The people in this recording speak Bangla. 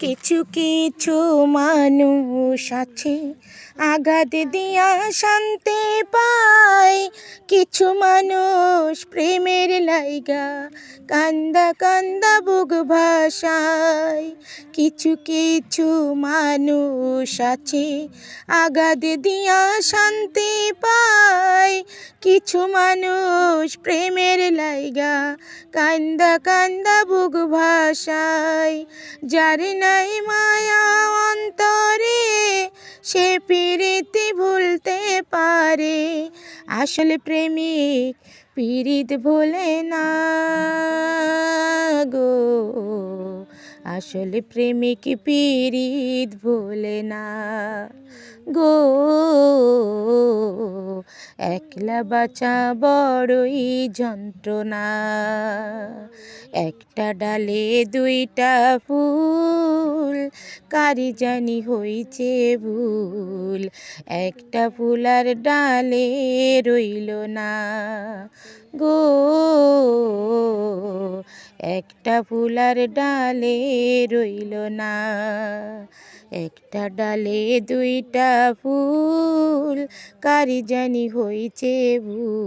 কিছু কিছু মানুষ আছে আঘাত দিয়া শান্তি পায়, কিছু মানুষ প্রেমের লাইগা কান্দা কান্দা বুক ভাসায়। কিছু কিছু মানুষ আছে আঘাত দিয়া শান্তি পায়, কিছু মানুষ প্রেমের লাইগা কান্দা কান্দা বুক ভাসায়। যার নাই মায়া অন্তরে সে প্রীতি ভুলতে পারে, আসলে প্রেমিক পীড়িত ভোলে না গো, আসলে প্রেমিক পীড়িত ভোলে না গো। একলা বাঁচা বড়ই যন্ত্রণা, একটা ডালে দুইটা ফুল, কারি জানি হইছে ভুল, একটা ফুলার ডালে রইল না গো, একটা ফুলার ডালে রইল না। একটা ডালে দুইটা ফুল, কারি জানি হইছে ভুল।